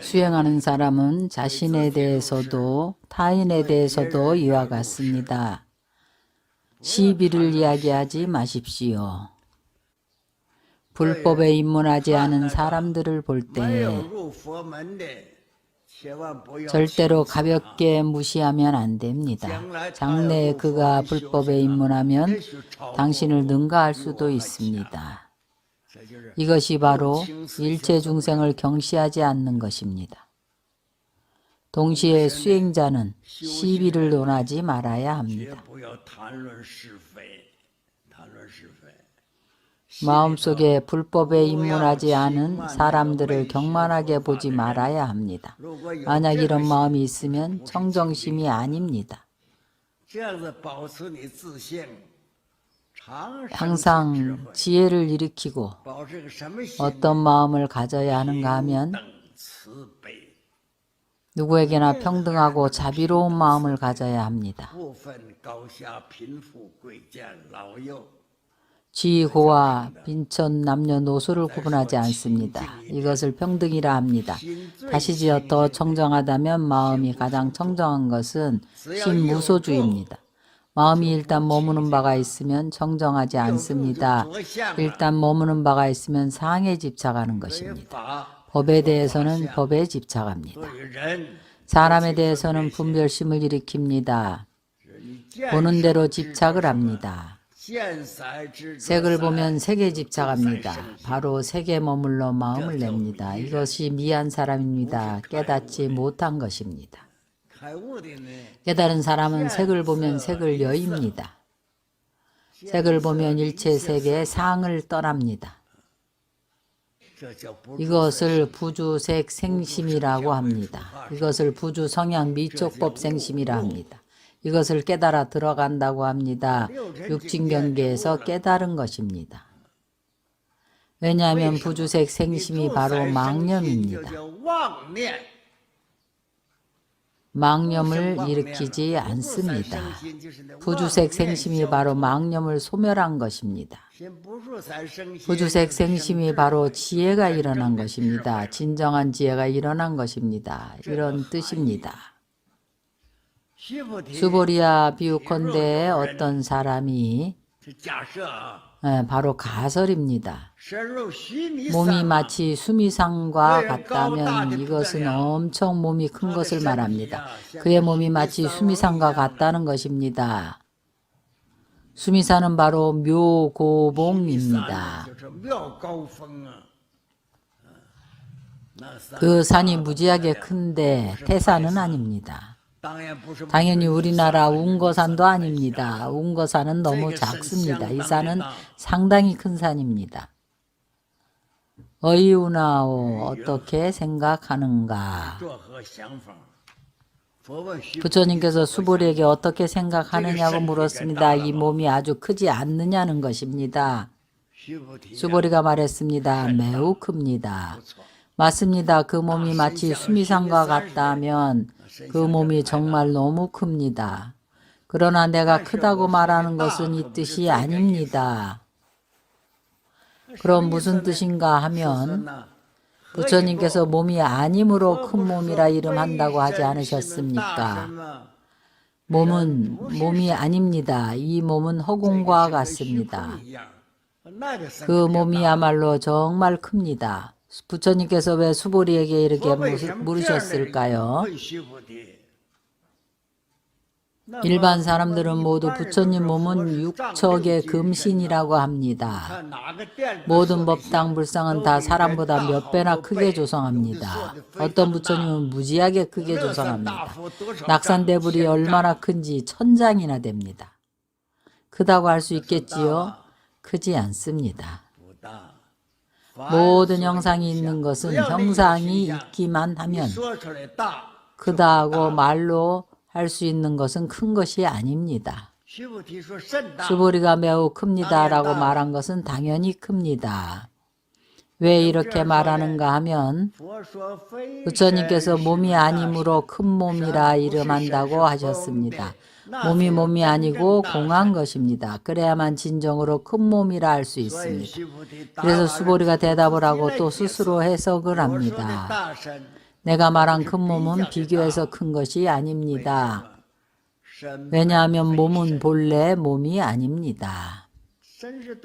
수행하는 사람은 자신에 대해서도 타인에 대해서도 이와 같습니다. 시비를 이야기하지 마십시오. 불법에 입문하지 않은 사람들을 볼 때 절대로 가볍게 무시하면 안 됩니다. 장래에 그가 불법에 입문하면 당신을 능가할 수도 있습니다. 이것이 바로 일체 중생을 경시하지 않는 것입니다. 동시에 수행자는 시비를 논하지 말아야 합니다. 마음속에 불법에 입문하지 않은 사람들을 경만하게 보지 말아야 합니다. 만약 이런 마음이 있으면 청정심이 아닙니다. 항상 지혜를 일으키고 어떤 마음을 가져야 하는가 하면 누구에게나 평등하고 자비로운 마음을 가져야 합니다. 지고와 빈천 남녀노소를 구분하지 않습니다. 이것을 평등이라 합니다. 다시 지어 더 청정하다면 마음이 가장 청정한 것은 신무소주의입니다. 마음이 일단 머무는 바가 있으면 청정하지 않습니다. 일단 머무는 바가 있으면 상에 집착하는 것입니다. 법에 대해서는 법에 집착합니다. 사람에 대해서는 분별심을 일으킵니다. 보는 대로 집착을 합니다. 색을 보면 색에 집착합니다. 바로 색에 머물러 마음을 냅니다. 이것이 미한 사람입니다. 깨닫지 못한 것입니다. 깨달은 사람은 색을 보면 색을 여입니다. 색을 보면 일체 색의 상을 떠납니다. 이것을 부주색 생심이라고 합니다. 이것을 부주성향 미촉법 생심이라 합니다. 이것을 깨달아 들어간다고 합니다. 육진경계에서 깨달은 것입니다. 왜냐하면 부주색 생심이 바로 망념입니다. 망념을 일으키지 않습니다. 부주색 생심이 바로 망념을 소멸한 것입니다. 부주색 생심이 바로 지혜가 일어난 것입니다. 진정한 지혜가 일어난 것입니다. 이런 뜻입니다. 수보리아 비유컨대 어떤 사람이 바로 가설입니다. 몸이 마치 수미상과 같다면 이것은 엄청 몸이 큰 것을 말합니다. 그의 몸이 마치 수미상과 같다는 것입니다. 수미산은 바로 묘고봉입니다. 그 산이 무지하게 큰데 태산은 아닙니다. 당연히 우리나라 운거산도 아닙니다. 운거산은 너무 작습니다. 이 산은 상당히 큰 산입니다. 어이우나오 어떻게 생각하는가? 부처님께서 수보리에게 어떻게 생각하느냐고 물었습니다. 이 몸이 아주 크지 않느냐는 것입니다. 수보리가 말했습니다. 매우 큽니다. 맞습니다. 그 몸이 마치 수미산과 같다면 그 몸이 정말 너무 큽니다. 그러나 내가 크다고 말하는 것은 이 뜻이 아닙니다. 그럼 무슨 뜻인가 하면 부처님께서 몸이 아님으로 큰 몸이라 이름한다고 하지 않으셨습니까? 몸은 몸이 아닙니다. 이 몸은 허공과 같습니다. 그 몸이야말로 정말 큽니다. 부처님께서 왜 수보리에게 이렇게 물으셨을까요? 일반 사람들은 모두 부처님 몸은 육척의 금신이라고 합니다. 모든 법당 불상은 다 사람보다 몇 배나 크게 조성합니다. 어떤 부처님은 무지하게 크게 조성합니다. 낙산대불이 얼마나 큰지 1000장이나 됩니다. 크다고 할 수 있겠지요? 크지 않습니다. 모든 형상이 있는 것은 형상이 있기만 하면 크다고 말로 할 수 있는 것은 큰 것이 아닙니다. 수보리가 매우 큽니다 라고 말한 것은 당연히 큽니다. 왜 이렇게 말하는가 하면 부처님께서 몸이 아니므로 큰 몸이라 이름한다고 하셨습니다. 몸이 아니고 공한 것입니다. 그래야만 진정으로 큰 몸이라 할 수 있습니다. 그래서 수보리가 대답을 하고 또 스스로 해석을 합니다. 내가 말한 큰 몸은 비교해서 큰 것이 아닙니다. 왜냐하면 몸은 본래 몸이 아닙니다.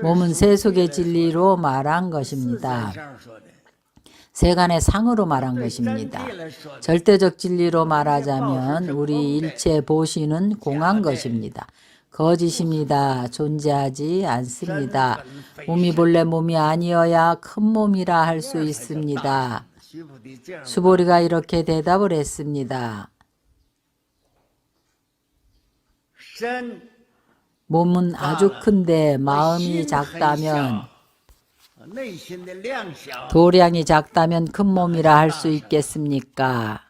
몸은 세속의 진리로 말한 것입니다. 세간의 상으로 말한 것입니다. 절대적 진리로 말하자면 우리 일체 보시는 공한 것입니다. 거짓입니다. 존재하지 않습니다. 몸이 본래 몸이 아니어야 큰 몸이라 할 수 있습니다. 수보리가 이렇게 대답을 했습니다. 몸은 아주 큰데 마음이 작다면 도량이 작다면 큰 몸이라 할 수 있겠습니까?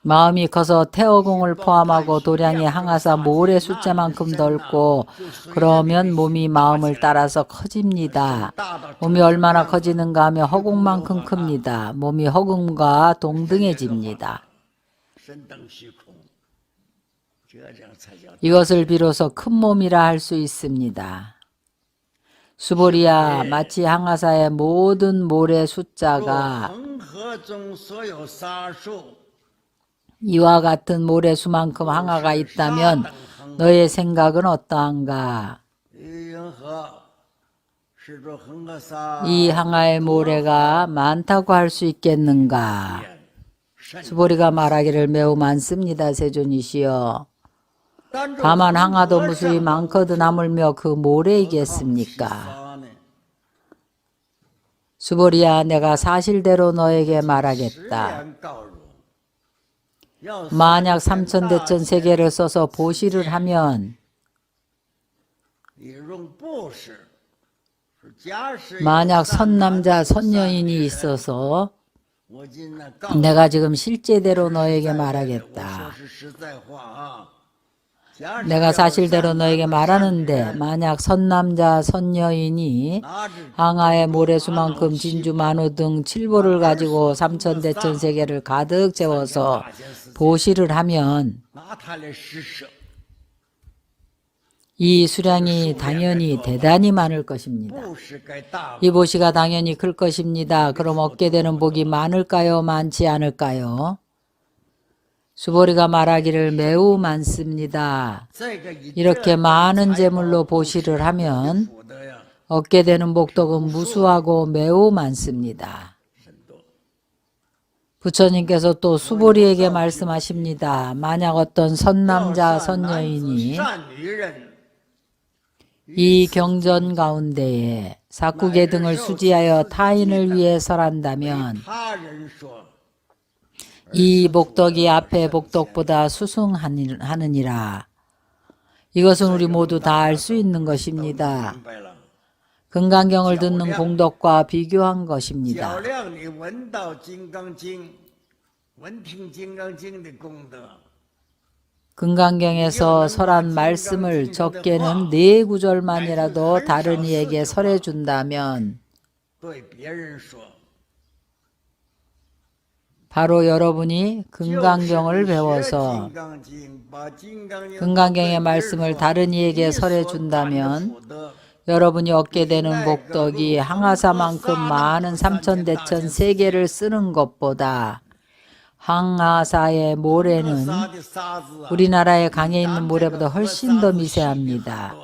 마음이 커서 태어공을 포함하고 도량이 항아사 모래 숫자만큼 넓고 그러면 몸이 마음을 따라서 커집니다. 몸이 얼마나 커지는가 하면 허공만큼 큽니다. 몸이 허공과 동등해집니다. 이것을 비로소 큰 몸이라 할 수 있습니다. 수보리야, 마치 항아사의 모든 모래 숫자가 이와 같은 모래수만큼 항아가 있다면 너의 생각은 어떠한가? 이 항아의 모래가 많다고 할 수 있겠는가? 수보리가 말하기를 매우 많습니다. 세존이시여. 다만 항아도 무수히 많거든 하물며 그 모래이겠습니까? 수보리야, 내가 사실대로 너에게 말하겠다. 만약 삼천대천 세계를 써서 보시를 하면 만약 선남자 선여인이 있어서 내가 지금 실제대로 너에게 말하겠다. 내가 사실대로 너에게 말하는데 만약 선남자 선여인이 항아의 모래수만큼 진주 만호 등 칠보를 가지고 삼천대천 세계를 가득 채워서 보시를 하면 이 수량이 당연히 대단히 많을 것입니다. 이 보시가 당연히 클 것입니다. 그럼 얻게 되는 복이 많을까요? 많지 않을까요? 수보리가 말하기를 매우 많습니다. 이렇게 많은 재물로 보시를 하면 얻게 되는 복덕은 무수하고 매우 많습니다. 부처님께서 또 수보리에게 말씀하십니다. 만약 어떤 선남자 선여인이 이 경전 가운데에 사쿠계 등을 수지하여 타인을 위해 설한다면 이 복덕이 앞의 복덕보다 수승하느니라. 이것은 우리 모두 다 알 수 있는 것입니다. 금강경을 듣는 공덕과 비교한 것입니다. 금강경에서 설한 말씀을 적게는 4구절만이라도 다른 이에게 설해준다면 바로 여러분이 금강경을 배워서 금강경의 말씀을 다른 이에게 설해준다면 여러분이 얻게 되는 복덕이 항아사만큼 많은 삼천대천 세계를 쓰는 것보다 항아사의 모래는 우리나라의 강에 있는 모래보다 훨씬 더 미세합니다.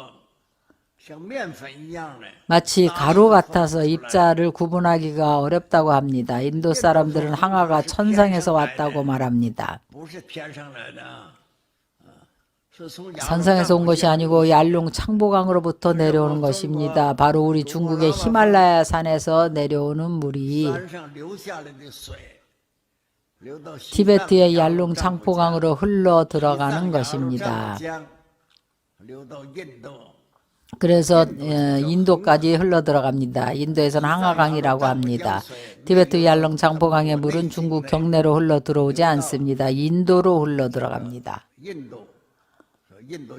마치 가루 같아서 입자를 구분하기가 어렵다고 합니다. 인도 사람들은 항아가 천상에서 왔다고 말합니다. 산상에서 온 것이 아니고 얄룽 창보강으로부터 내려오는 것입니다. 바로 우리 중국의 히말라야 산에서 내려오는 물이 티베트의 얄룽 창포강으로 흘러 들어가는 것입니다. 그래서 인도까지 흘러 들어갑니다. 인도에서는 항아강이라고 합니다. 티베트 얄룽 창포강의 물은 중국 경내로 흘러 들어오지 않습니다. 인도로 흘러 들어갑니다.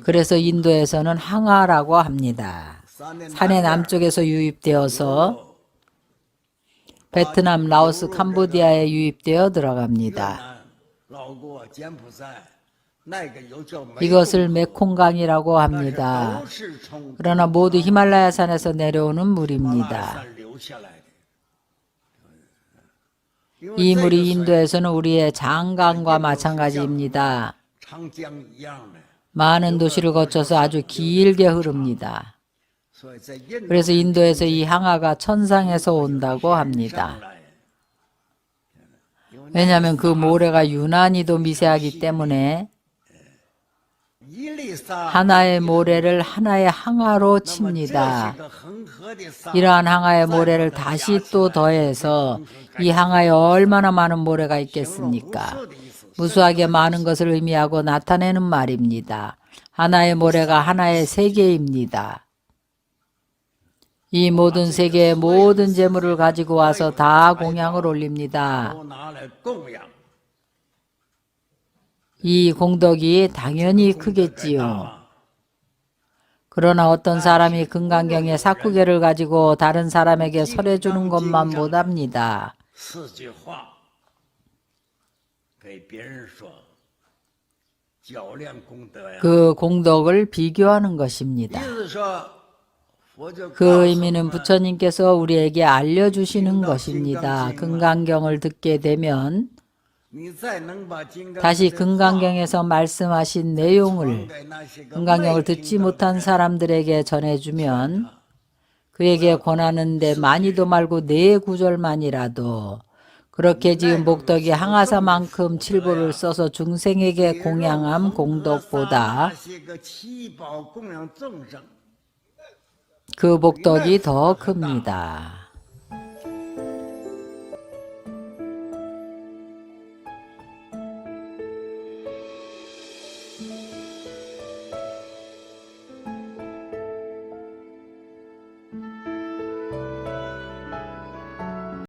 그래서 인도에서는 항아라고 합니다. 산의 남쪽에서 유입되어서 베트남, 라오스, 캄보디아에 유입되어 들어갑니다. 이것을 메콩강이라고 합니다. 그러나 모두 히말라야 산에서 내려오는 물입니다. 이 물이 인도에서는 우리의 장강과 마찬가지입니다. 많은 도시를 거쳐서 아주 길게 흐릅니다. 그래서 인도에서 이 항아가 천상에서 온다고 합니다. 왜냐하면 그 모래가 유난히도 미세하기 때문에 하나의 모래를 하나의 항아로 칩니다. 이러한 항아의 모래를 다시 또 더해서 이 항아에 얼마나 많은 모래가 있겠습니까? 무수하게 많은 것을 의미하고 나타내는 말입니다. 하나의 모래가 하나의 세계입니다. 이 모든 세계의 모든 재물을 가지고 와서 다 공양을 올립니다. 이 공덕이 당연히 크겠지요. 그러나 어떤 사람이 금강경의 사쿠개를 가지고 다른 사람에게 설해주는 것만 못합니다. 그 공덕을 비교하는 것입니다. 그 의미는 부처님께서 우리에게 알려주시는 것입니다. 금강경을 듣게 되면 다시 금강경에서 말씀하신 내용을 금강경을 듣지 못한 사람들에게 전해주면 그에게 권하는데 많이도 말고 4구절만이라도 그렇게 지은 복덕이 항아사만큼 칠보를 써서 중생에게 공양함 공덕보다 그 복덕이 더 큽니다.